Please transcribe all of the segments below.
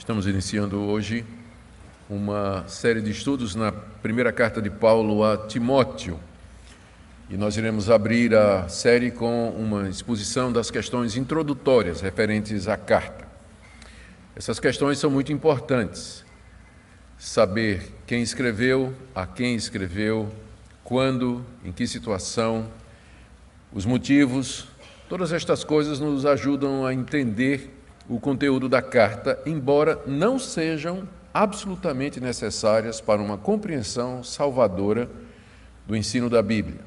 Estamos iniciando hoje uma série de estudos na primeira carta de Paulo a Timóteo. E nós iremos abrir a série com uma exposição das questões introdutórias referentes à carta. Essas questões são muito importantes. Saber quem escreveu, a quem escreveu, quando, em que situação, os motivos, todas estas coisas nos ajudam a entender o conteúdo da carta, embora não sejam absolutamente necessárias para uma compreensão salvadora do ensino da Bíblia.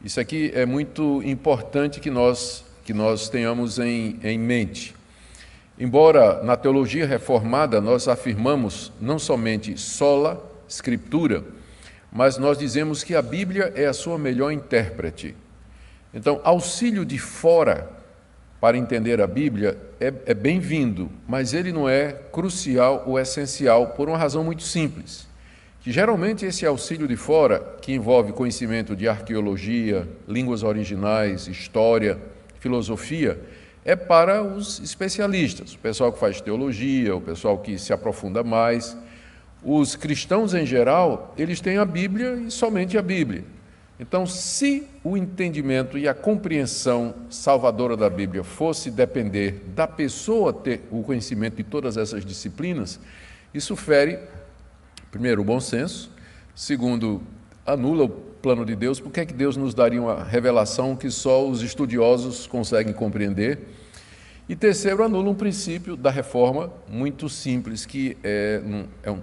Isso aqui é muito importante que nós tenhamos em mente. Embora na teologia reformada nós afirmamos não somente sola Scriptura, mas nós dizemos que a Bíblia é a sua melhor intérprete. Então, auxílio de fora para entender a Bíblia é bem-vindo, mas ele não é crucial ou essencial por uma razão muito simples, que geralmente esse auxílio de fora, que envolve conhecimento de arqueologia, línguas originais, história, filosofia, é para os especialistas, o pessoal que faz teologia, o pessoal que se aprofunda mais. Os cristãos em geral, eles têm a Bíblia e somente a Bíblia. Então, se o entendimento e a compreensão salvadora da Bíblia fosse depender da pessoa ter o conhecimento de todas essas disciplinas, isso fere, primeiro, o bom senso, segundo, anula o plano de Deus. Por que é que Deus nos daria uma revelação que só os estudiosos conseguem compreender? E terceiro, anula um princípio da reforma muito simples, que é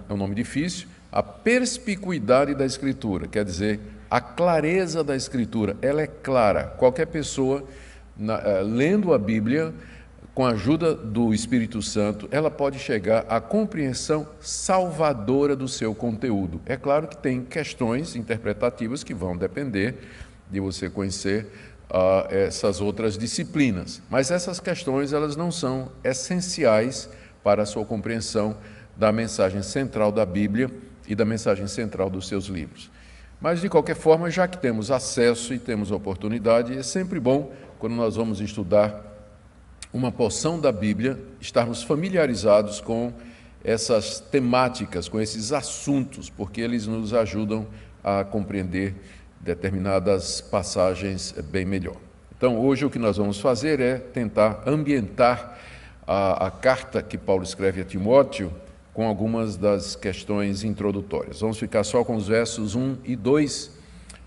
um nome difícil, a perspicuidade da Escritura, quer dizer, a clareza da Escritura, ela é clara. Qualquer pessoa, lendo a Bíblia, com a ajuda do Espírito Santo, ela pode chegar à compreensão salvadora do seu conteúdo. É claro que tem questões interpretativas que vão depender de você conhecer essas outras disciplinas, mas essas questões elas não são essenciais para a sua compreensão da mensagem central da Bíblia e da mensagem central dos seus livros. Mas, de qualquer forma, já que temos acesso e temos oportunidade, é sempre bom, quando nós vamos estudar uma porção da Bíblia, estarmos familiarizados com essas temáticas, com esses assuntos, porque eles nos ajudam a compreender determinadas passagens bem melhor. Então, hoje o que nós vamos fazer é tentar ambientar a carta que Paulo escreve a Timóteo com algumas das questões introdutórias. Vamos ficar só com os versos 1 e 2,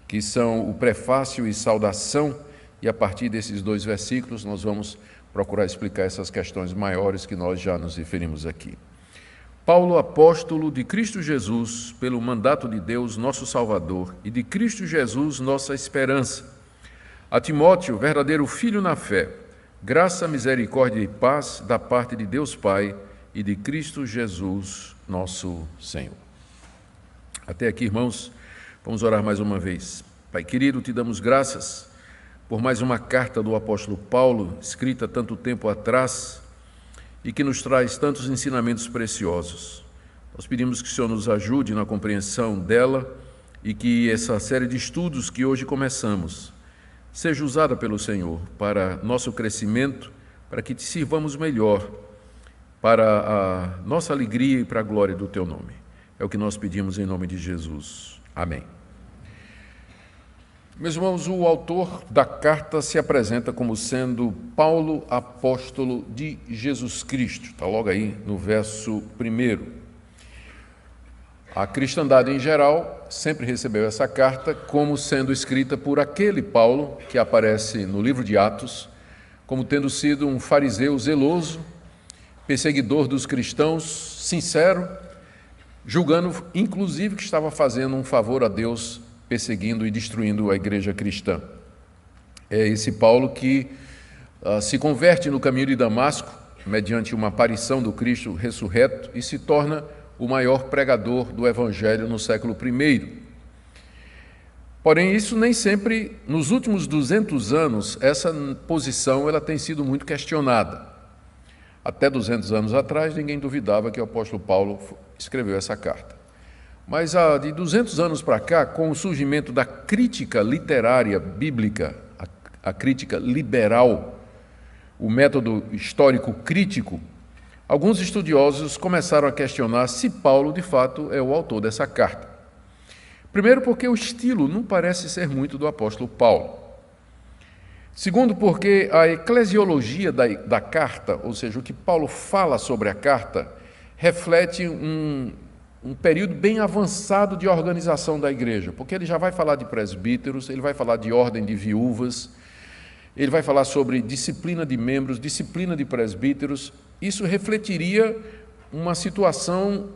que são o prefácio e saudação, e a partir desses dois versículos nós vamos procurar explicar essas questões maiores que nós já nos referimos aqui. Paulo, apóstolo de Cristo Jesus, pelo mandato de Deus, nosso Salvador, e de Cristo Jesus, nossa esperança. A Timóteo, verdadeiro filho na fé, graça, misericórdia e paz da parte de Deus Pai e de Cristo Jesus, nosso Senhor. Até aqui, irmãos, vamos orar mais uma vez. Pai querido, te damos graças por mais uma carta do apóstolo Paulo, escrita tanto tempo atrás e que nos traz tantos ensinamentos preciosos. Nós pedimos que o Senhor nos ajude na compreensão dela e que essa série de estudos que hoje começamos seja usada pelo Senhor para nosso crescimento, para que te sirvamos melhor, para a nossa alegria e para a glória do teu nome. É o que nós pedimos em nome de Jesus. Amém. Meus irmãos, o autor da carta se apresenta como sendo Paulo, apóstolo de Jesus Cristo. Está logo aí no verso 1. A cristandade em geral sempre recebeu essa carta como sendo escrita por aquele Paulo que aparece no livro de Atos, como tendo sido um fariseu zeloso, perseguidor dos cristãos, sincero, julgando inclusive que estava fazendo um favor a Deus, perseguindo e destruindo a igreja cristã. É esse Paulo que se converte no caminho de Damasco, mediante uma aparição do Cristo ressurreto, e se torna o maior pregador do Evangelho no século I. Porém, isso nem sempre, nos últimos 200 anos, essa posição ela tem sido muito questionada. Até 200 anos atrás, ninguém duvidava que o apóstolo Paulo escreveu essa carta. Mas de 200 anos para cá, com o surgimento da crítica literária bíblica, a crítica liberal, o método histórico crítico, alguns estudiosos começaram a questionar se Paulo, de fato, é o autor dessa carta. Primeiro, porque o estilo não parece ser muito do apóstolo Paulo. Segundo, porque a eclesiologia da carta, ou seja, o que Paulo fala sobre a carta, reflete um período bem avançado de organização da igreja, porque ele já vai falar de presbíteros, ele vai falar de ordem de viúvas, ele vai falar sobre disciplina de membros, disciplina de presbíteros. Isso refletiria uma situação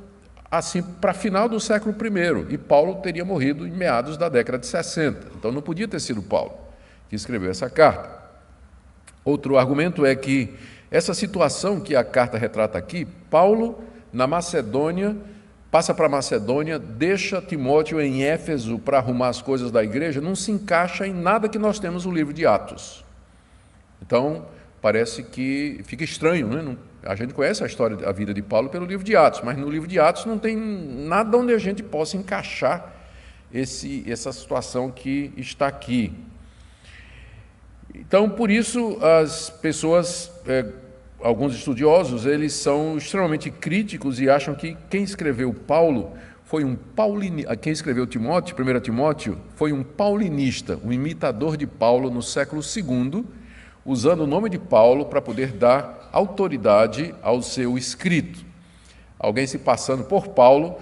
assim para final do século I, e Paulo teria morrido em meados da década de 60, então não podia ter sido Paulo que escreveu essa carta. Outro argumento é que essa situação que a carta retrata aqui, Paulo, na Macedônia, passa para a Macedônia, deixa Timóteo em Éfeso para arrumar as coisas da igreja, não se encaixa em nada que nós temos no livro de Atos. Então, parece que fica estranho, né? A gente conhece a história da vida de Paulo pelo livro de Atos, mas no livro de Atos não tem nada onde a gente possa encaixar essa situação que está aqui. Então, por isso, as pessoas, alguns estudiosos, eles são extremamente críticos e acham que quem escreveu Paulo foi um paulinista, quem escreveu Timóteo, 1 Timóteo, foi um paulinista, um imitador de Paulo no século II, usando o nome de Paulo para poder dar autoridade ao seu escrito. Alguém se passando por Paulo,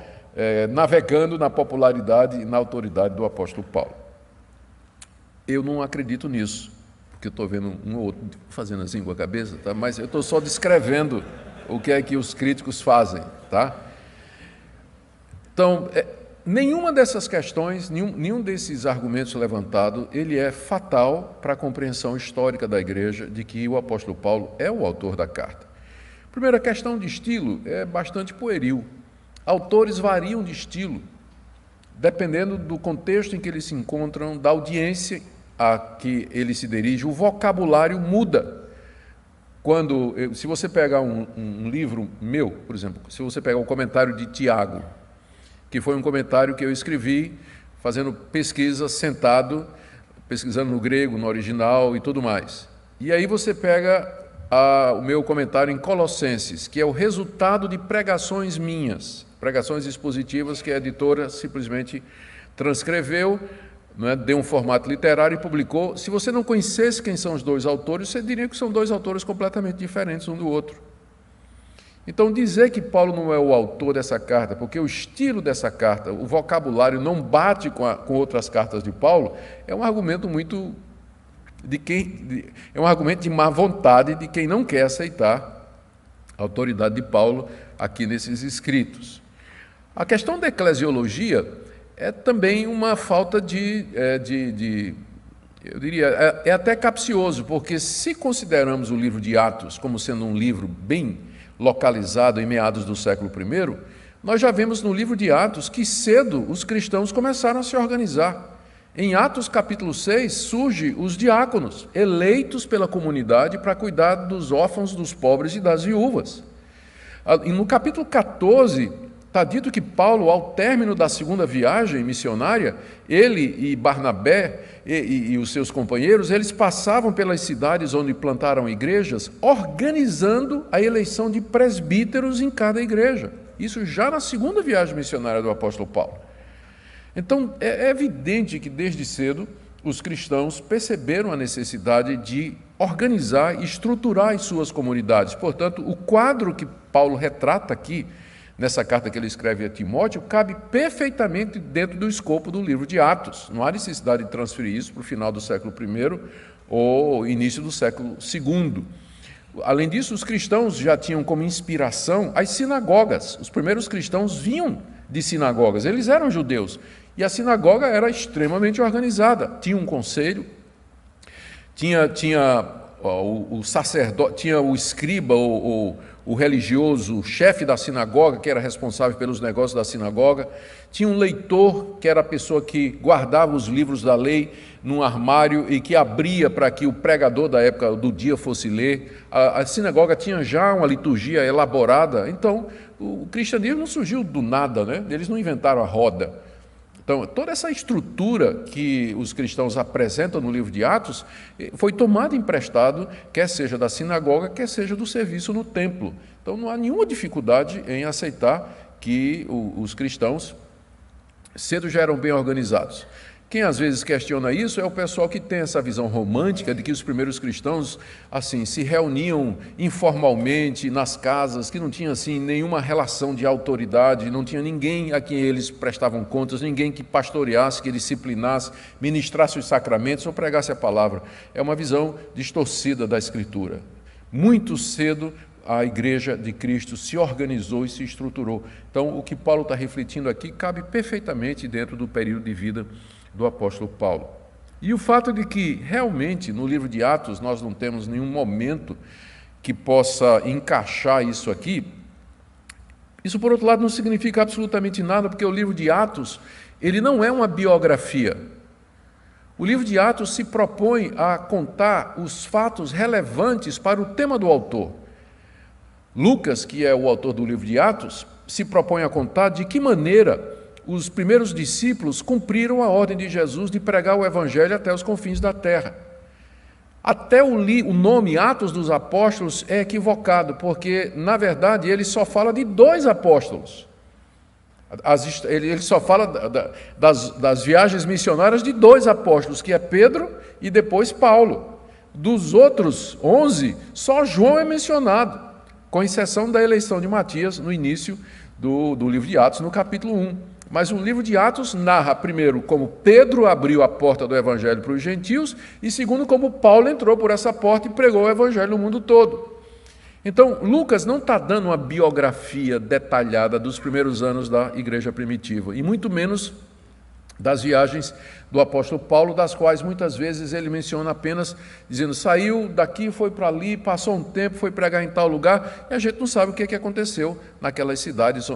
navegando na popularidade e na autoridade do apóstolo Paulo. Eu não acredito nisso, porque eu estou vendo um ou outro fazendo assim com a cabeça, tá? Mas eu estou só descrevendo o que é que os críticos fazem. Tá? Então, nenhuma dessas questões, nenhum desses argumentos levantados, ele é fatal para a compreensão histórica da igreja de que o apóstolo Paulo é o autor da carta. Primeiro, a questão de estilo é bastante pueril. Autores variam de estilo, dependendo do contexto em que eles se encontram, da audiência a que ele se dirige, o vocabulário muda. Se você pegar um livro meu, por exemplo, se você pegar o comentário de Tiago, que foi um comentário que eu escrevi fazendo pesquisa, sentado, pesquisando no grego, no original e tudo mais. E aí você pega o meu comentário em Colossenses, que é o resultado de pregações minhas, pregações expositivas que a editora simplesmente transcreveu, deu um formato literário e publicou. Se você não conhecesse quem são os dois autores, você diria que são dois autores completamente diferentes um do outro. Então, dizer que Paulo não é o autor dessa carta, porque o estilo dessa carta, o vocabulário não bate com outras cartas de Paulo, é um argumento é um argumento de má vontade de quem não quer aceitar a autoridade de Paulo aqui nesses escritos. A questão da eclesiologia é também uma falta eu diria, é até capcioso, porque se consideramos o livro de Atos como sendo um livro bem localizado em meados do século I, nós já vemos no livro de Atos que cedo os cristãos começaram a se organizar. Em Atos capítulo 6, surgem os diáconos, eleitos pela comunidade para cuidar dos órfãos, dos pobres e das viúvas. E no capítulo 14, está dito que Paulo, ao término da segunda viagem missionária, ele e Barnabé e os seus companheiros, eles passavam pelas cidades onde plantaram igrejas, organizando a eleição de presbíteros em cada igreja. Isso já na segunda viagem missionária do apóstolo Paulo. Então, é evidente que desde cedo os cristãos perceberam a necessidade de organizar e estruturar as suas comunidades. Portanto, o quadro que Paulo retrata aqui, nessa carta que ele escreve a Timóteo, cabe perfeitamente dentro do escopo do livro de Atos. Não há necessidade de transferir isso para o final do século I ou início do século II. Além disso, os cristãos já tinham como inspiração as sinagogas. Os primeiros cristãos vinham de sinagogas, eles eram judeus. E a sinagoga era extremamente organizada. Tinha um conselho, tinha o sacerdote, tinha o escriba, o religioso, o chefe da sinagoga, que era responsável pelos negócios da sinagoga, tinha um leitor, que era a pessoa que guardava os livros da lei num armário e que abria para que o pregador da época do dia fosse ler. A sinagoga tinha já uma liturgia elaborada, então o cristianismo não surgiu do nada, né? Eles não inventaram a roda. Então, toda essa estrutura que os cristãos apresentam no livro de Atos foi tomada emprestado, quer seja da sinagoga, quer seja do serviço no templo. Então, não há nenhuma dificuldade em aceitar que os cristãos cedo já eram bem organizados. Quem às vezes questiona isso é o pessoal que tem essa visão romântica de que os primeiros cristãos assim se reuniam informalmente nas casas, que não tinha assim nenhuma relação de autoridade, não tinha ninguém a quem eles prestavam contas, ninguém que pastoreasse, que disciplinasse, ministrasse os sacramentos ou pregasse a palavra. É uma visão distorcida da Escritura. Muito cedo a Igreja de Cristo se organizou e se estruturou. Então, o que Paulo está refletindo aqui cabe perfeitamente dentro do período de vida do apóstolo Paulo. E o fato de que, realmente, no livro de Atos, nós não temos nenhum momento que possa encaixar isso aqui, isso, por outro lado, não significa absolutamente nada, porque o livro de Atos, ele não é uma biografia. O livro de Atos se propõe a contar os fatos relevantes para o tema do autor. Lucas, que é o autor do livro de Atos, se propõe a contar de que maneira os primeiros discípulos cumpriram a ordem de Jesus de pregar o Evangelho até os confins da terra. Até o nome Atos dos Apóstolos é equivocado, porque, na verdade, ele só fala de 2 apóstolos. Ele só fala das viagens missionárias de 2 apóstolos, que é Pedro e depois Paulo. Dos outros 11, só João é mencionado, com exceção da eleição de Matias no início do livro de Atos, no capítulo 1. Mas o livro de Atos narra, primeiro, como Pedro abriu a porta do Evangelho para os gentios, e segundo, como Paulo entrou por essa porta e pregou o Evangelho no mundo todo. Então, Lucas não está dando uma biografia detalhada dos primeiros anos da igreja primitiva, e muito menos das viagens do apóstolo Paulo, das quais muitas vezes ele menciona apenas dizendo, saiu daqui, foi para ali, passou um tempo, foi pregar em tal lugar, e a gente não sabe o que aconteceu naquelas cidades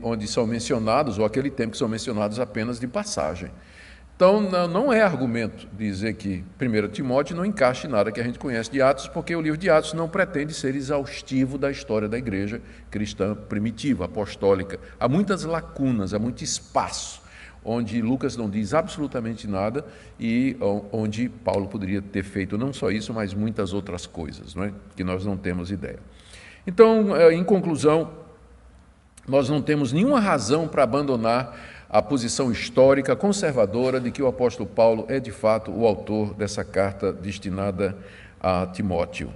onde são mencionados, ou aquele tempo que são mencionados apenas de passagem. Então, não é argumento dizer que 1 Timóteo não encaixa em nada que a gente conhece de Atos, porque o livro de Atos não pretende ser exaustivo da história da igreja cristã primitiva, apostólica. Há muitas lacunas, há muito espaço onde Lucas não diz absolutamente nada e onde Paulo poderia ter feito não só isso, mas muitas outras coisas, não é? Que nós não temos ideia. Então, em conclusão, nós não temos nenhuma razão para abandonar a posição histórica conservadora de que o apóstolo Paulo é, de fato, o autor dessa carta destinada a Timóteo.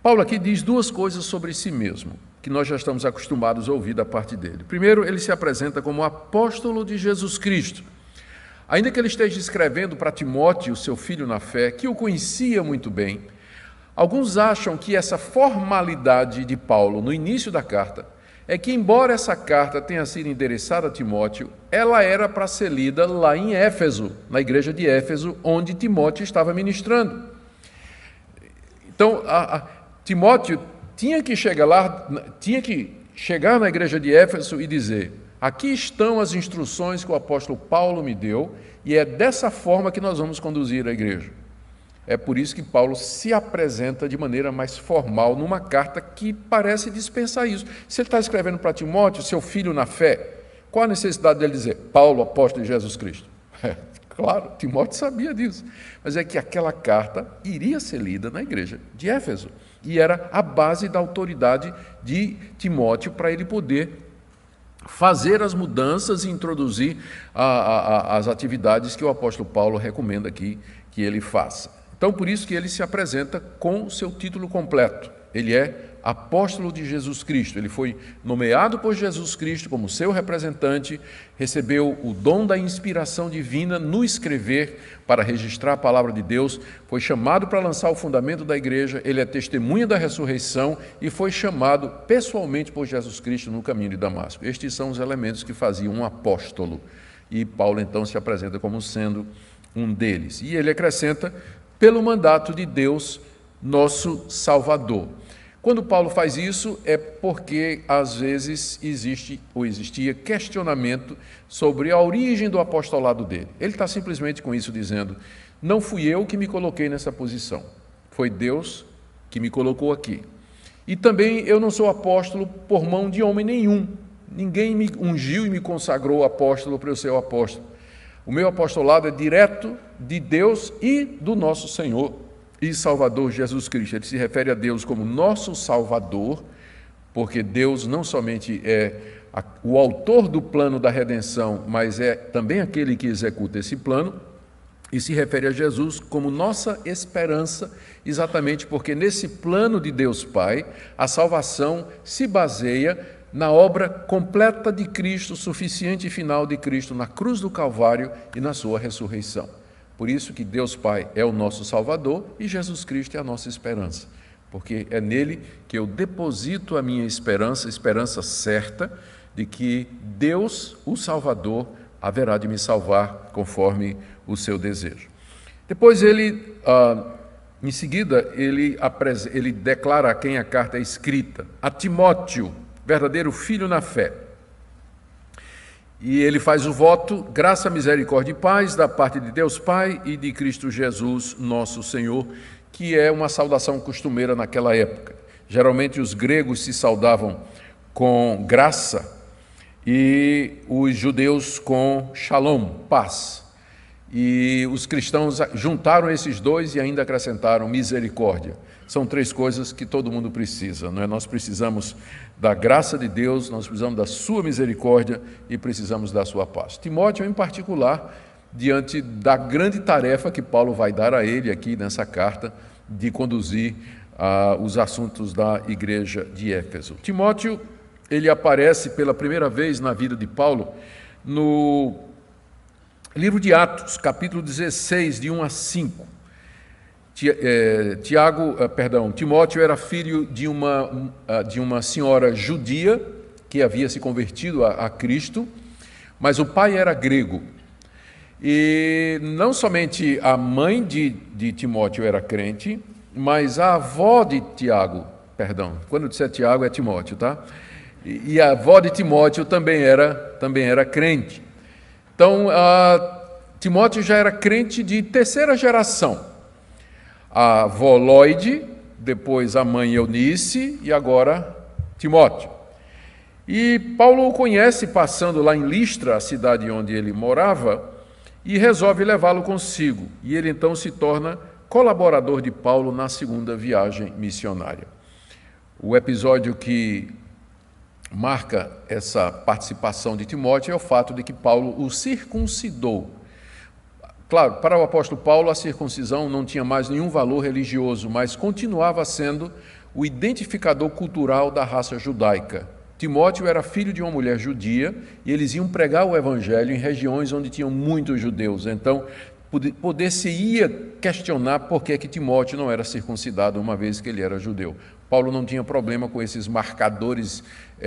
Paulo aqui diz 2 coisas sobre si mesmo, que nós já estamos acostumados a ouvir da parte dele. Primeiro, ele se apresenta como apóstolo de Jesus Cristo. Ainda que ele esteja escrevendo para Timóteo, seu filho na fé, que o conhecia muito bem, alguns acham que essa formalidade de Paulo no início da carta é que, embora essa carta tenha sido endereçada a Timóteo, ela era para ser lida lá em Éfeso, na igreja de Éfeso, onde Timóteo estava ministrando. Então, Timóteo tinha que chegar na igreja de Éfeso e dizer, aqui estão as instruções que o apóstolo Paulo me deu, e é dessa forma que nós vamos conduzir a igreja. É por isso que Paulo se apresenta de maneira mais formal numa carta que parece dispensar isso. Se ele está escrevendo para Timóteo, seu filho na fé, qual a necessidade dele dizer, Paulo, apóstolo de Jesus Cristo? Claro, Timóteo sabia disso, mas é que aquela carta iria ser lida na igreja de Éfeso, e era a base da autoridade de Timóteo para ele poder fazer as mudanças e introduzir as atividades que o apóstolo Paulo recomenda aqui que ele faça. Então, por isso que ele se apresenta com o seu título completo. Ele é apóstolo de Jesus Cristo. Ele foi nomeado por Jesus Cristo como seu representante, recebeu o dom da inspiração divina no escrever para registrar a palavra de Deus, foi chamado para lançar o fundamento da igreja, ele é testemunha da ressurreição e foi chamado pessoalmente por Jesus Cristo no caminho de Damasco. Estes são os elementos que faziam um apóstolo. E Paulo, então, se apresenta como sendo um deles. E ele acrescenta, pelo mandato de Deus, nosso Salvador. Quando Paulo faz isso, é porque, às vezes, existia questionamento sobre a origem do apostolado dele. Ele está simplesmente com isso dizendo, não fui eu que me coloquei nessa posição, foi Deus que me colocou aqui. E também eu não sou apóstolo por mão de homem nenhum. Ninguém me ungiu e me consagrou apóstolo para eu ser o apóstolo. O meu apostolado é direto de Deus e do nosso Senhor e Salvador Jesus Cristo. Ele se refere a Deus como nosso Salvador, porque Deus não somente é o autor do plano da redenção, mas é também aquele que executa esse plano, e se refere a Jesus como nossa esperança, exatamente porque nesse plano de Deus Pai, a salvação se baseia na obra completa de Cristo, suficiente e final de Cristo na cruz do Calvário e na sua ressurreição. Por isso que Deus Pai é o nosso Salvador e Jesus Cristo é a nossa esperança, porque é nele que eu deposito a minha esperança, esperança certa de que Deus, o Salvador, haverá de me salvar conforme o seu desejo. Depois em seguida, ele declara a quem a carta é escrita, a Timóteo, verdadeiro filho na fé. E ele faz o voto, graça, misericórdia e paz da parte de Deus Pai e de Cristo Jesus, nosso Senhor, que é uma saudação costumeira naquela época. Geralmente os gregos se saudavam com graça e os judeus com shalom, paz. E os cristãos juntaram esses dois e ainda acrescentaram misericórdia. São três coisas que todo mundo precisa, não é? Nós precisamos da graça de Deus, nós precisamos da sua misericórdia e precisamos da sua paz. Timóteo, em particular, diante da grande tarefa que Paulo vai dar a ele aqui nessa carta, de conduzir os assuntos da igreja de Éfeso. Timóteo, ele aparece pela primeira vez na vida de Paulo no livro de Atos, capítulo 16, de 1 a 5. Timóteo era filho de uma senhora judia que havia se convertido a Cristo, mas o pai era grego. E não somente a mãe de Timóteo era crente, mas a avó de quando eu disser Tiago é Timóteo, tá? E a avó de Timóteo também era crente. Então, Timóteo já era crente de terceira geração. A avó Lóide, depois a mãe Eunice e agora Timóteo. E Paulo o conhece passando lá em Listra, a cidade onde ele morava, e resolve levá-lo consigo. E ele então se torna colaborador de Paulo na segunda viagem missionária. O episódio que marca essa participação de Timóteo é o fato de que Paulo o circuncidou. Claro, para o apóstolo Paulo, a circuncisão não tinha mais nenhum valor religioso, mas continuava sendo o identificador cultural da raça judaica. Timóteo era filho de uma mulher judia e eles iam pregar o evangelho em regiões onde tinham muitos judeus. Então, poder-se-ia questionar por que Timóteo não era circuncidado, uma vez que ele era judeu. Paulo não tinha problema com esses marcadores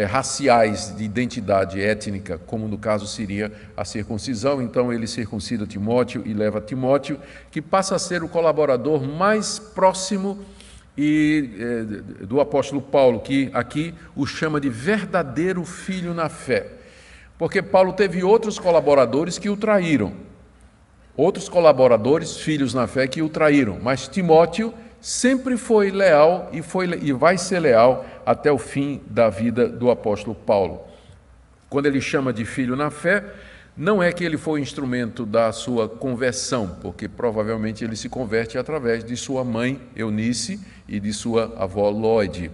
raciais de identidade étnica, como no caso seria a circuncisão. Então ele circuncida Timóteo e leva Timóteo, que passa a ser o colaborador mais próximo do apóstolo Paulo, que aqui o chama de verdadeiro filho na fé. Porque Paulo teve outros colaboradores que o traíram, outros colaboradores, filhos na fé, que o traíram, mas Timóteo sempre foi leal e vai ser leal até o fim da vida do apóstolo Paulo. Quando ele chama de filho na fé, não é que ele foi instrumento da sua conversão, porque provavelmente ele se converte através de sua mãe Eunice e de sua avó Lóide.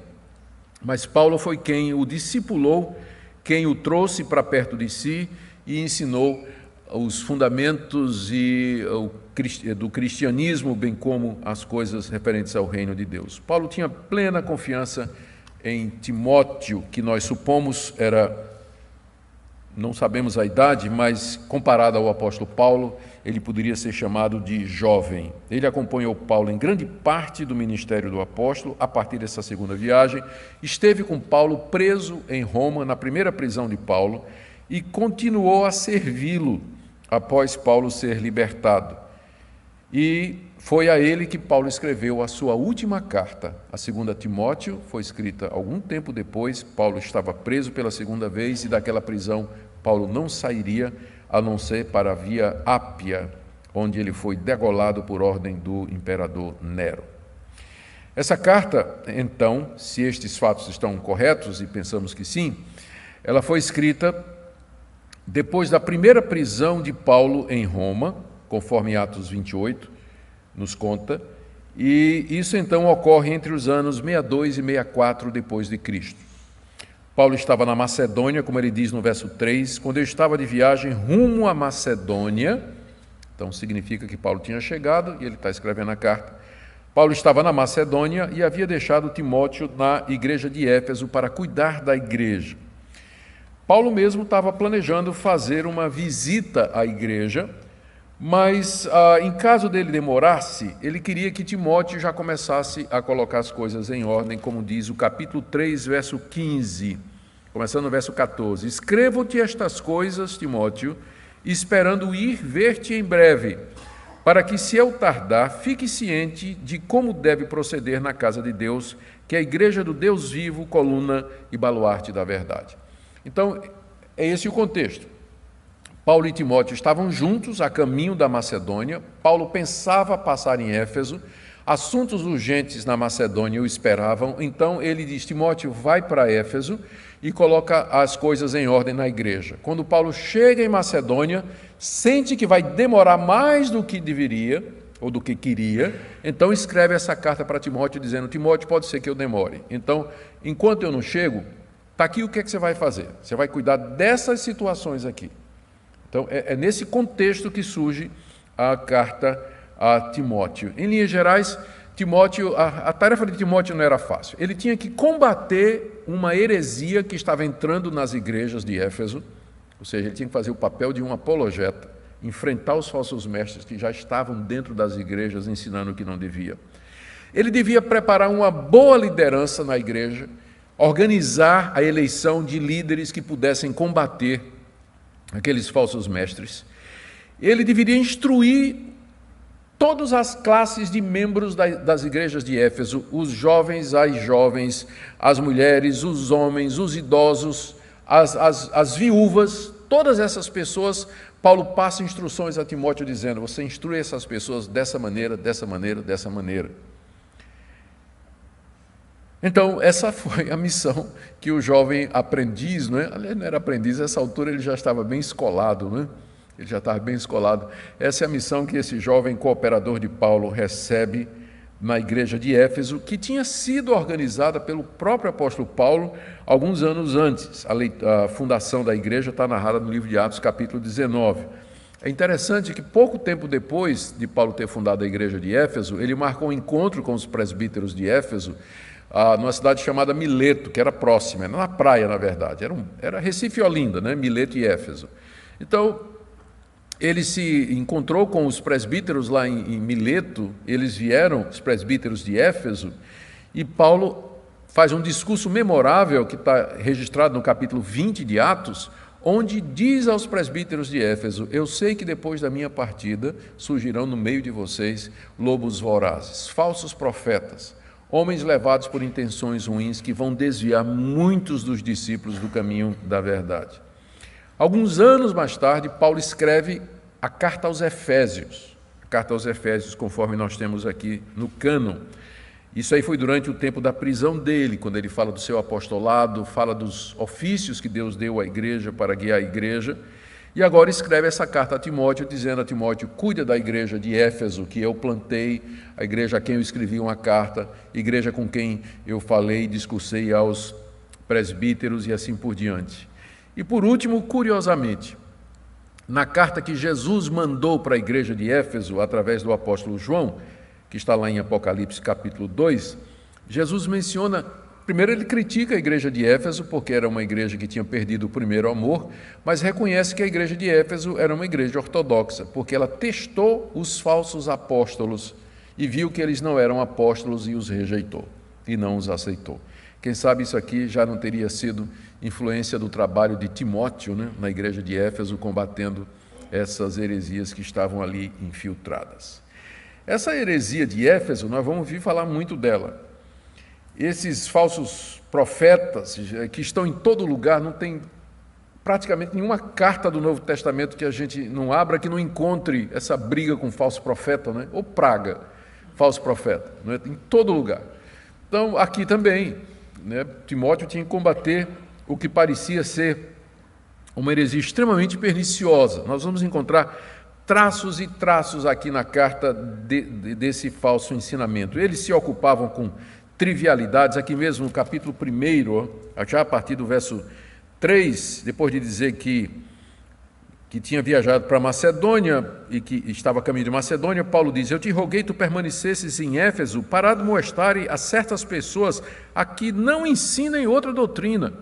Mas Paulo foi quem o discipulou, quem o trouxe para perto de si e ensinou os fundamentos do cristianismo, bem como as coisas referentes ao reino de Deus. Paulo tinha plena confiança em Timóteo, que nós supomos não sabemos a idade, mas comparado ao apóstolo Paulo, ele poderia ser chamado de jovem. Ele acompanhou Paulo em grande parte do ministério do apóstolo, a partir dessa segunda viagem, esteve com Paulo preso em Roma, na primeira prisão de Paulo, e continuou a servi-lo após Paulo ser libertado. E foi a ele que Paulo escreveu a sua última carta. A segunda Timóteo foi escrita algum tempo depois. Paulo estava preso pela segunda vez e daquela prisão Paulo não sairia, a não ser para a Via Ápia, onde ele foi degolado por ordem do imperador Nero. Essa carta, então, se estes fatos estão corretos, e pensamos que sim, ela foi escrita depois da primeira prisão de Paulo em Roma, conforme Atos 28 nos conta, e isso então ocorre entre os anos 62 e 64 depois de Cristo. Paulo estava na Macedônia, como ele diz no verso 3, quando eu estava de viagem rumo à Macedônia, então significa que Paulo tinha chegado e ele está escrevendo a carta. Paulo estava na Macedônia e havia deixado Timóteo na igreja de Éfeso para cuidar da igreja. Paulo mesmo estava planejando fazer uma visita à igreja, mas em caso dele demorar-se, ele queria que Timóteo já começasse a colocar as coisas em ordem, como diz o capítulo 3, verso 15, começando no verso 14. Escrevo-te estas coisas, Timóteo, esperando ir ver-te em breve, para que, se eu tardar, fique ciente de como deve proceder na casa de Deus, que é a igreja do Deus vivo, coluna e baluarte da verdade. Então, é esse o contexto. Paulo e Timóteo estavam juntos a caminho da Macedônia. Paulo pensava passar em Éfeso. Assuntos urgentes na Macedônia o esperavam. Então ele diz: Timóteo, vai para Éfeso e coloca as coisas em ordem na igreja. Quando Paulo chega em Macedônia, sente que vai demorar mais do que deveria, ou do que queria, então escreve essa carta para Timóteo, dizendo: Timóteo, pode ser que eu demore. Então, enquanto eu não chego, está aqui o que é que você vai fazer. Você vai cuidar dessas situações aqui. Então, é nesse contexto que surge a carta a Timóteo. Em linhas gerais, a tarefa de Timóteo não era fácil. Ele tinha que combater uma heresia que estava entrando nas igrejas de Éfeso, ou seja, ele tinha que fazer o papel de um apologeta, enfrentar os falsos mestres que já estavam dentro das igrejas ensinando o que não devia. Ele devia preparar uma boa liderança na igreja, organizar a eleição de líderes que pudessem combater aqueles falsos mestres. Ele deveria instruir todas as classes de membros das igrejas de Éfeso, os jovens, as jovens, as mulheres, os homens, os idosos, as viúvas, todas essas pessoas. Paulo passa instruções a Timóteo dizendo: você instrui essas pessoas dessa maneira, dessa maneira, dessa maneira. Então, essa foi a missão que o jovem aprendiz, não é? Aliás, não era aprendiz, nessa altura ele já estava bem escolado, não é? Ele já estava bem escolado. Essa é a missão que esse jovem cooperador de Paulo recebe na igreja de Éfeso, que tinha sido organizada pelo próprio apóstolo Paulo alguns anos antes. A fundação da igreja está narrada no livro de Atos, capítulo 19. É interessante que pouco tempo depois de Paulo ter fundado a igreja de Éfeso, ele marcou um encontro com os presbíteros de Éfeso, numa cidade chamada Mileto, que era próxima, era na praia, na verdade, era Recife e Olinda, né? Mileto e Éfeso. Então, ele se encontrou com os presbíteros lá em Mileto, eles vieram, os presbíteros de Éfeso, e Paulo faz um discurso memorável, que está registrado no capítulo 20 de Atos, onde diz aos presbíteros de Éfeso: eu sei que depois da minha partida surgirão no meio de vocês lobos vorazes, falsos profetas, homens levados por intenções ruins que vão desviar muitos dos discípulos do caminho da verdade. Alguns anos mais tarde, Paulo escreve a carta aos Efésios. A carta aos Efésios, conforme nós temos aqui no cânon. Isso aí foi durante o tempo da prisão dele, quando ele fala do seu apostolado, fala dos ofícios que Deus deu à igreja para guiar a igreja. E agora escreve essa carta a Timóteo, dizendo a Timóteo: cuida da igreja de Éfeso, que eu plantei, a igreja a quem eu escrevi uma carta, igreja com quem eu falei, discursei aos presbíteros e assim por diante. E por último, curiosamente, na carta que Jesus mandou para a igreja de Éfeso, através do apóstolo João, que está lá em Apocalipse capítulo 2, Jesus menciona. Primeiro, ele critica a igreja de Éfeso, porque era uma igreja que tinha perdido o primeiro amor, mas reconhece que a igreja de Éfeso era uma igreja ortodoxa, porque ela testou os falsos apóstolos e viu que eles não eram apóstolos e os rejeitou, e não os aceitou. Quem sabe isso aqui já não teria sido influência do trabalho de Timóteo, né, na igreja de Éfeso, combatendo essas heresias que estavam ali infiltradas. Essa heresia de Éfeso, nós vamos ouvir falar muito dela. Esses falsos profetas que estão em todo lugar, não tem praticamente nenhuma carta do Novo Testamento que a gente não abra que não encontre essa briga com falso profeta, né? Ou praga, falso profeta, né? Em todo lugar. Então, aqui também, né, Timóteo tinha que combater o que parecia ser uma heresia extremamente perniciosa. Nós vamos encontrar traços e traços aqui na carta desse falso ensinamento. Eles se ocupavam com trivialidades, aqui mesmo no capítulo 1, já a partir do verso 3, depois de dizer que tinha viajado para Macedônia e que estava a caminho de Macedônia, Paulo diz: eu te roguei tu permanecesses em Éfeso para admoestar a certas pessoas a que não ensinem outra doutrina.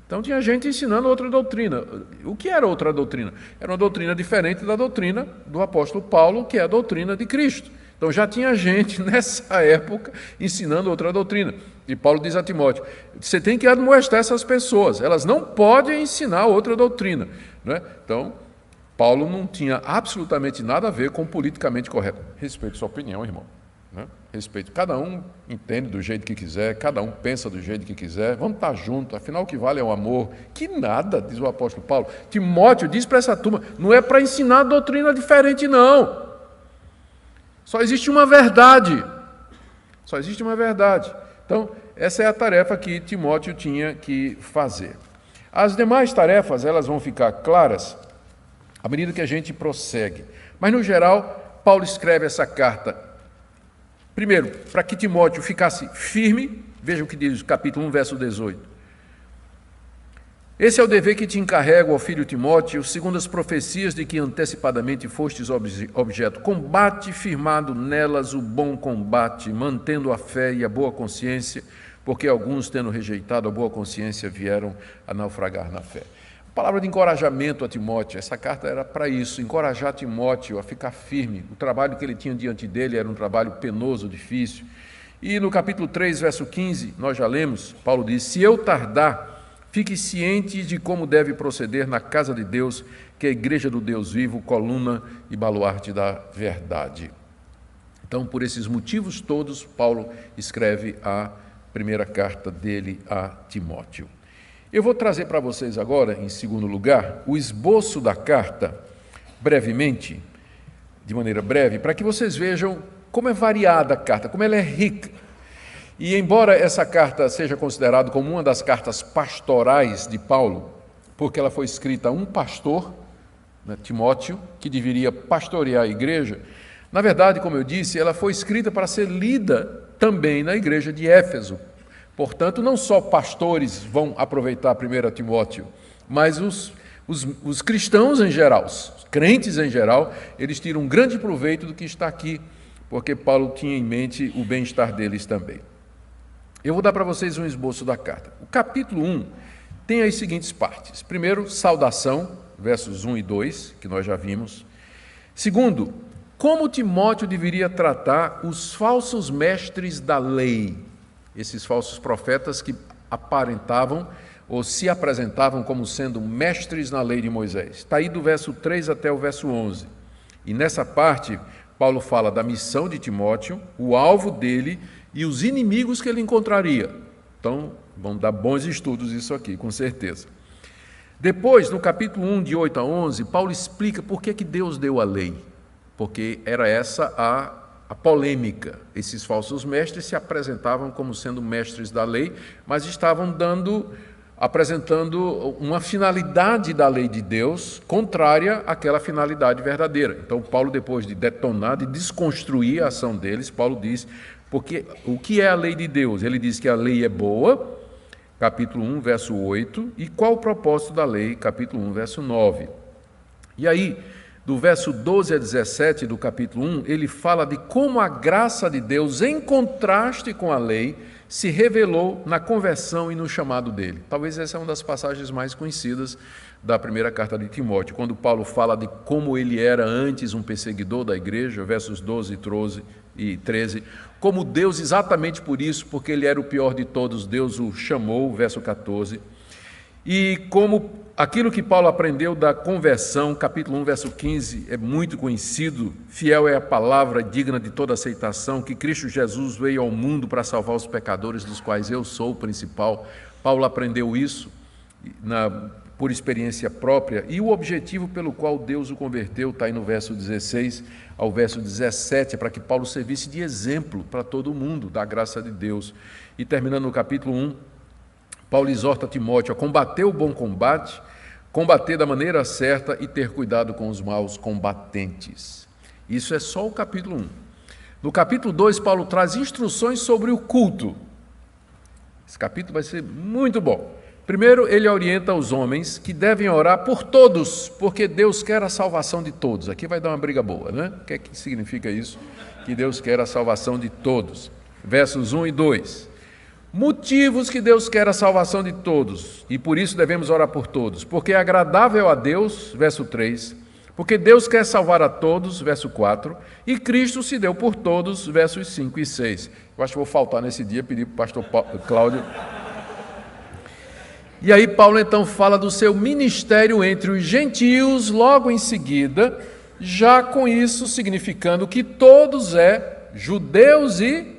Então tinha gente ensinando outra doutrina. O que era outra doutrina? Era uma doutrina diferente da doutrina do apóstolo Paulo, que é a doutrina de Cristo. Então já tinha gente nessa época ensinando outra doutrina. E Paulo diz a Timóteo: você tem que admoestar essas pessoas, elas não podem ensinar outra doutrina. Né? Então, Paulo não tinha absolutamente nada a ver com o politicamente correto. Respeito sua opinião, irmão. Né? Respeito. Cada um entende do jeito que quiser, cada um pensa do jeito que quiser, vamos estar juntos, afinal o que vale é o amor. Que nada, diz o apóstolo Paulo. Timóteo diz para essa turma: não é para ensinar doutrina diferente, não. Só existe uma verdade. Só existe uma verdade. Então, essa é a tarefa que Timóteo tinha que fazer. As demais tarefas, elas vão ficar claras à medida que a gente prossegue. Mas, no geral, Paulo escreve essa carta, primeiro, para que Timóteo ficasse firme. Veja o que diz o capítulo 1, verso 18. Esse é o dever que te encarrego, ó filho Timóteo, segundo as profecias de que antecipadamente fostes objeto. Combate firmado nelas o bom combate, mantendo a fé e a boa consciência, porque alguns, tendo rejeitado a boa consciência, vieram a naufragar na fé. Palavra de encorajamento a Timóteo. Essa carta era para isso, encorajar Timóteo a ficar firme. O trabalho que ele tinha diante dele era um trabalho penoso, difícil. E no capítulo 3, verso 15, nós já lemos, Paulo diz: se eu tardar, fique ciente de como deve proceder na casa de Deus, que é a igreja do Deus vivo, coluna e baluarte da verdade. Então, por esses motivos todos, Paulo escreve a primeira carta dele a Timóteo. Eu vou trazer para vocês agora, em segundo lugar, o esboço da carta, brevemente, de maneira breve, para que vocês vejam como é variada a carta, como ela é rica. E embora essa carta seja considerada como uma das cartas pastorais de Paulo, porque ela foi escrita a um pastor, né, Timóteo, que deveria pastorear a igreja, na verdade, como eu disse, ela foi escrita para ser lida também na igreja de Éfeso. Portanto, não só pastores vão aproveitar 1 Timóteo, mas os cristãos em geral, os crentes em geral, eles tiram um grande proveito do que está aqui, porque Paulo tinha em mente o bem-estar deles também. Eu vou dar para vocês um esboço da carta. O capítulo 1 tem as seguintes partes. Primeiro, saudação, versos 1 e 2, que nós já vimos. Segundo, como Timóteo deveria tratar os falsos mestres da lei, esses falsos profetas que aparentavam ou se apresentavam como sendo mestres na lei de Moisés. Está aí do verso 3 até o verso 11. E nessa parte, Paulo fala da missão de Timóteo, o alvo dele e os inimigos que ele encontraria. Então, vão dar bons estudos isso aqui, com certeza. Depois, no capítulo 1, de 8 a 11, Paulo explica por que Deus deu a lei. Porque era essa a polêmica. Esses falsos mestres se apresentavam como sendo mestres da lei, mas estavam apresentando uma finalidade da lei de Deus contrária àquela finalidade verdadeira. Então, Paulo, depois de detonar, de desconstruir a ação deles, Paulo diz: porque o que é a lei de Deus? Ele diz que a lei é boa, capítulo 1, verso 8, e qual o propósito da lei? Capítulo 1, verso 9. E aí, do verso 12 a 17 do capítulo 1, ele fala de como a graça de Deus, em contraste com a lei, se revelou na conversão e no chamado dele. Talvez essa é uma das passagens mais conhecidas da primeira carta de Timóteo, quando Paulo fala de como ele era antes um perseguidor da igreja, versos 12 e 13, como Deus, exatamente por isso, porque ele era o pior de todos, Deus o chamou, verso 14, e como aquilo que Paulo aprendeu da conversão, capítulo 1, verso 15, é muito conhecido: fiel é a palavra digna de toda aceitação, que Cristo Jesus veio ao mundo para salvar os pecadores, dos quais eu sou o principal. Paulo aprendeu isso por experiência própria, e o objetivo pelo qual Deus o converteu está aí no verso 16 ao verso 17, é para que Paulo servisse de exemplo para todo mundo da graça de Deus. E terminando no capítulo 1, Paulo exorta Timóteo a combater o bom combate, combater da maneira certa e ter cuidado com os maus combatentes. Isso é só o capítulo 1. No capítulo 2, Paulo traz instruções sobre o culto. Esse capítulo vai ser muito bom. Primeiro, ele orienta os homens que devem orar por todos, porque Deus quer a salvação de todos. Aqui vai dar uma briga boa, né? O que é que significa isso? Que Deus quer a salvação de todos. Versos 1 e 2. Motivos que Deus quer a salvação de todos, e por isso devemos orar por todos. Porque é agradável a Deus, verso 3. Porque Deus quer salvar a todos, verso 4. E Cristo se deu por todos, versos 5 e 6. Eu acho que vou faltar nesse dia, pedir para o pastor Cláudio. E aí Paulo então fala do seu ministério entre os gentios, logo em seguida, já com isso significando que todos judeus e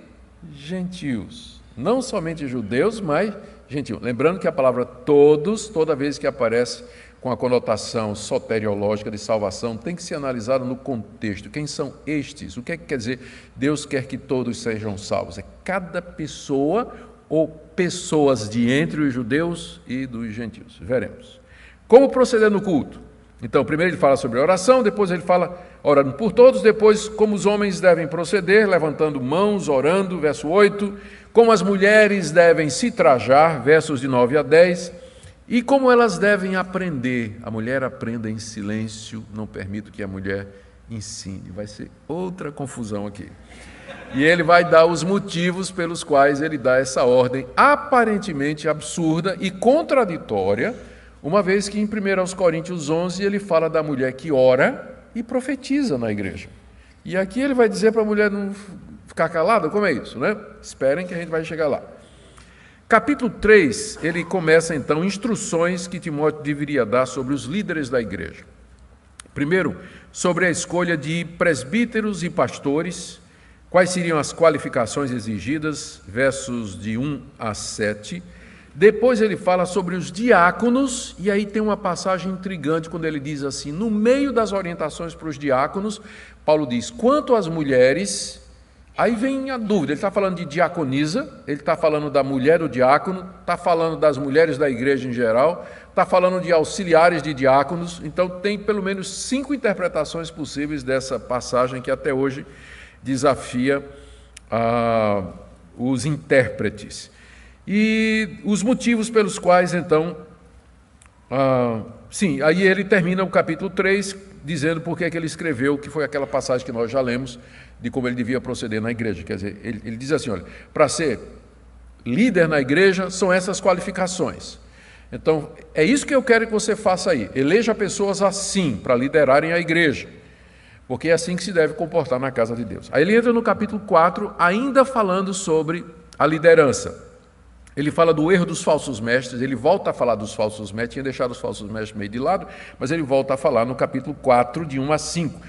gentios. Não somente judeus, mas gentios. Lembrando que a palavra todos, toda vez que aparece com a conotação soteriológica de salvação, tem que ser analisada no contexto. Quem são estes? O que é que quer dizer Deus quer que todos sejam salvos? É cada pessoa ou pessoas de entre os judeus e dos gentios. Veremos. Como proceder no culto? Então, primeiro ele fala sobre a oração, depois ele fala orando por todos, depois como os homens devem proceder, levantando mãos, orando, verso 8, como as mulheres devem se trajar, versos de 9 a 10, e como elas devem aprender. A mulher aprenda em silêncio, não permito que a mulher ensine. Vai ser outra confusão aqui. E ele vai dar os motivos pelos quais ele dá essa ordem aparentemente absurda e contraditória, uma vez que em 1 Coríntios 11 ele fala da mulher que ora e profetiza na igreja. E aqui ele vai dizer para a mulher não ficar calada, como é isso, né? Esperem que a gente vai chegar lá. Capítulo 3, ele começa então instruções que Timóteo deveria dar sobre os líderes da igreja. Primeiro, sobre a escolha de presbíteros e pastores. Quais seriam as qualificações exigidas? Versos de 1 a 7. Depois ele fala sobre os diáconos, e aí tem uma passagem intrigante quando ele diz assim, no meio das orientações para os diáconos, Paulo diz, quanto às mulheres, aí vem a dúvida, ele está falando de diaconisa, ele está falando da mulher do diácono, está falando das mulheres da igreja em geral, está falando de auxiliares de diáconos, então tem pelo menos 5 interpretações possíveis dessa passagem que até hoje desafia os intérpretes. E os motivos pelos quais, então, aí ele termina o capítulo 3, dizendo por que ele escreveu, que foi aquela passagem que nós já lemos, de como ele devia proceder na igreja. Quer dizer, ele diz assim, olha, para ser líder na igreja, são essas qualificações. Então, é isso que eu quero que você faça aí. Eleja pessoas assim, para liderarem a igreja. Porque é assim que se deve comportar na casa de Deus. Aí ele entra no capítulo 4, ainda falando sobre a liderança. Ele fala do erro dos falsos mestres, ele volta a falar dos falsos mestres, tinha deixado os falsos mestres meio de lado, mas ele volta a falar no capítulo 4, de 1 a 5.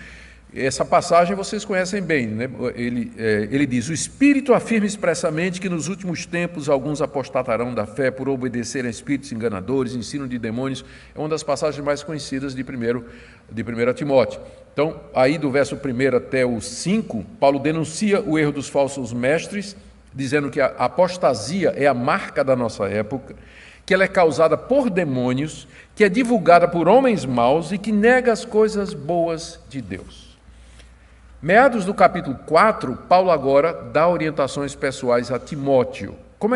Essa passagem vocês conhecem bem, né? Ele diz, o Espírito afirma expressamente que nos últimos tempos alguns apostatarão da fé por obedecer a espíritos enganadores, ensino de demônios, é uma das passagens mais conhecidas de 1 Timóteo. Então, aí do verso 1 até o 5, Paulo denuncia o erro dos falsos mestres, dizendo que a apostasia é a marca da nossa época, que ela é causada por demônios, que é divulgada por homens maus e que nega as coisas boas de Deus. Meados do capítulo 4, Paulo agora dá orientações pessoais a Timóteo. O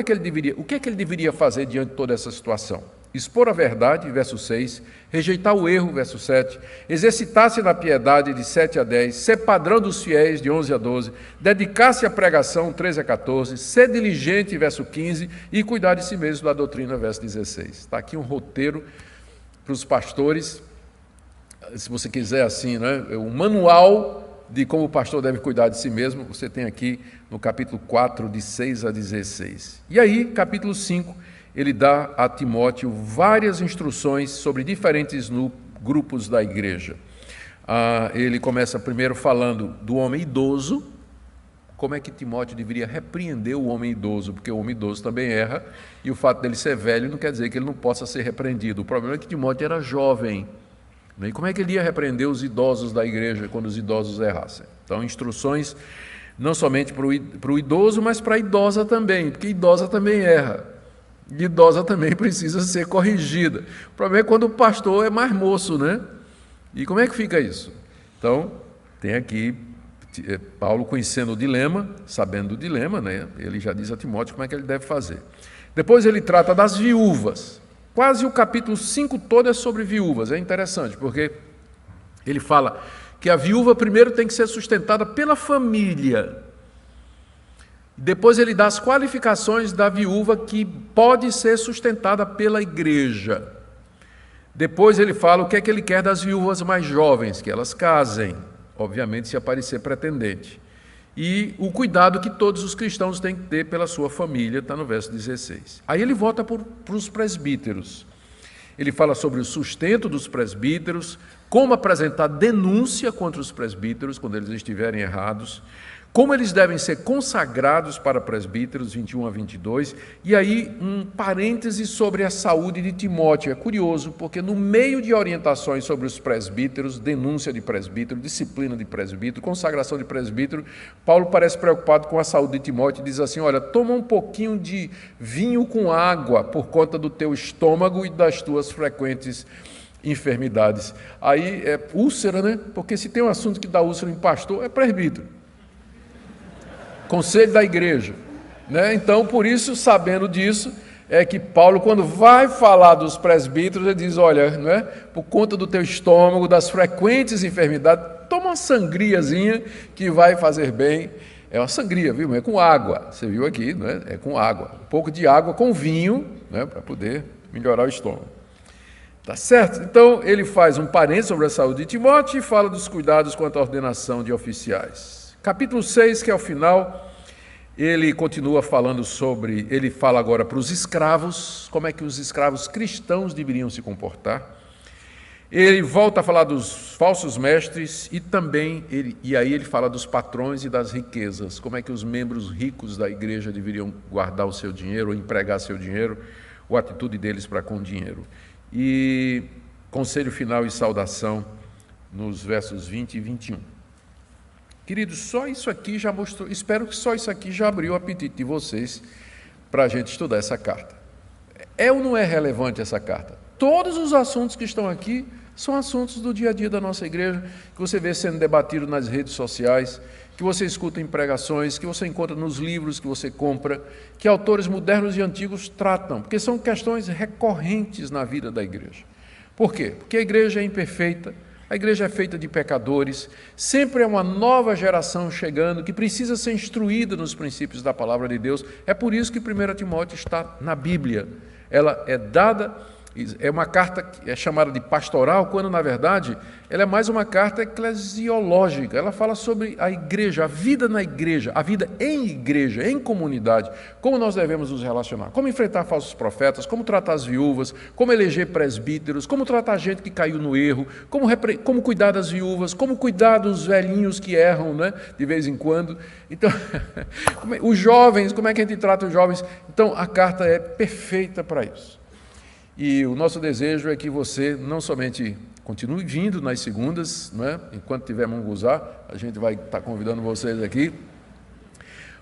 que é que ele deveria fazer diante de toda essa situação? Expor a verdade, verso 6, rejeitar o erro, verso 7, exercitar-se na piedade, de 7 a 10, ser padrão dos fiéis, de 11 a 12, dedicar-se à pregação, 13 a 14, ser diligente, verso 15, e cuidar de si mesmo da doutrina, verso 16. Está aqui um roteiro para os pastores, se você quiser assim, né? Um manual de como o pastor deve cuidar de si mesmo, você tem aqui no capítulo 4, de 6 a 16. E aí, capítulo 5, ele dá a Timóteo várias instruções sobre diferentes grupos da igreja. Ele começa primeiro falando do homem idoso, como é que Timóteo deveria repreender o homem idoso, porque o homem idoso também erra, e o fato dele ser velho não quer dizer que ele não possa ser repreendido. O problema é que Timóteo era jovem, e como é que ele ia repreender os idosos da igreja quando os idosos errassem? Então, instruções não somente para o idoso, mas para a idosa também, porque a idosa também erra. E idosa também precisa ser corrigida. O problema é quando o pastor é mais moço, né? E como é que fica isso? Então, tem aqui Paulo conhecendo o dilema, sabendo do dilema, né? Ele já diz a Timóteo como é que ele deve fazer. Depois ele trata das viúvas. Quase o capítulo 5 todo é sobre viúvas. É interessante, porque ele fala que a viúva primeiro tem que ser sustentada pela família. Depois ele dá as qualificações da viúva que pode ser sustentada pela igreja. Depois ele fala o que é que ele quer das viúvas mais jovens, que elas casem, obviamente se aparecer pretendente. E o cuidado que todos os cristãos têm que ter pela sua família, está no verso 16. Aí ele volta para os presbíteros. Ele fala sobre o sustento dos presbíteros, como apresentar denúncia contra os presbíteros quando eles estiverem errados, como eles devem ser consagrados para presbíteros, 21 a 22, e aí um parêntese sobre a saúde de Timóteo. É curioso, porque no meio de orientações sobre os presbíteros, denúncia de presbítero, disciplina de presbítero, consagração de presbítero, Paulo parece preocupado com a saúde de Timóteo e diz assim, olha, toma um pouquinho de vinho com água por conta do teu estômago e das tuas frequentes enfermidades. Aí é úlcera, né? Porque se tem um assunto que dá úlcera em pastor, é presbítero. Conselho da igreja, né? Então, por isso, sabendo disso, é que Paulo, quando vai falar dos presbíteros, ele diz, olha, não é? Por conta do teu estômago, das frequentes enfermidades, toma uma sangriazinha que vai fazer bem. É uma sangria, viu? Mas é com água, você viu aqui, não é? É com água, um pouco de água com vinho, né? Para poder melhorar o estômago. Tá certo? Então, ele faz um parênteses sobre a saúde de Timóteo e fala dos cuidados quanto à ordenação de oficiais. Capítulo 6, que é o final, ele continua falando sobre, ele fala agora para os escravos, como é que os escravos cristãos deveriam se comportar. Ele volta a falar dos falsos mestres e também, aí ele fala dos patrões e das riquezas, como é que os membros ricos da igreja deveriam guardar o seu dinheiro, ou empregar seu dinheiro, ou a atitude deles para com o dinheiro. E conselho final e saudação nos versos 20 e 21. Queridos, só isso aqui já mostrou, espero que só isso aqui já abriu o apetite de vocês para a gente estudar essa carta. É ou não é relevante essa carta? Todos os assuntos que estão aqui são assuntos do dia a dia da nossa igreja, que você vê sendo debatido nas redes sociais, que você escuta em pregações, que você encontra nos livros que você compra, que autores modernos e antigos tratam, porque são questões recorrentes na vida da igreja. Por quê? Porque a igreja é imperfeita, a igreja é feita de pecadores, sempre é uma nova geração chegando que precisa ser instruída nos princípios da palavra de Deus. É por isso que 1 Timóteo está na Bíblia. Ela é dada, é uma carta que é chamada de pastoral, quando na verdade ela é mais uma carta eclesiológica. Ela fala sobre a igreja, a vida na igreja, a vida em igreja, em comunidade, como nós devemos nos relacionar, como enfrentar falsos profetas, como tratar as viúvas, como eleger presbíteros, como tratar gente que caiu no erro, como cuidar das viúvas, como cuidar dos velhinhos que erram, né, de vez em quando. Então, os jovens, como é que a gente trata os jovens? Então, a carta é perfeita para isso. E o nosso desejo é que você não somente continue vindo nas segundas, não é? Enquanto tiver munguzá, a gente vai estar convidando vocês aqui,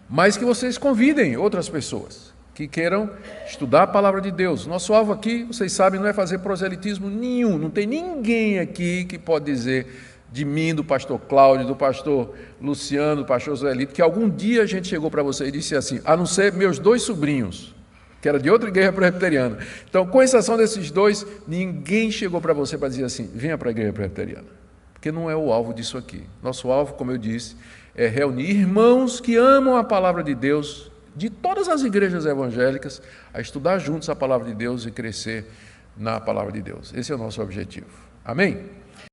mas que vocês convidem outras pessoas que queiram estudar a palavra de Deus. Nosso alvo aqui, vocês sabem, não é fazer proselitismo nenhum, não tem ninguém aqui que pode dizer de mim, do pastor Cláudio, do pastor Luciano, do pastor Zoelito, que algum dia a gente chegou para você e disse assim, a não ser meus 2 sobrinhos, que era de outra igreja presbiteriana. Então, com exceção desses 2, ninguém chegou para você para dizer assim, venha para a igreja presbiteriana, porque não é o alvo disso aqui. Nosso alvo, como eu disse, é reunir irmãos que amam a palavra de Deus, de todas as igrejas evangélicas, a estudar juntos a palavra de Deus e crescer na palavra de Deus. Esse é o nosso objetivo. Amém?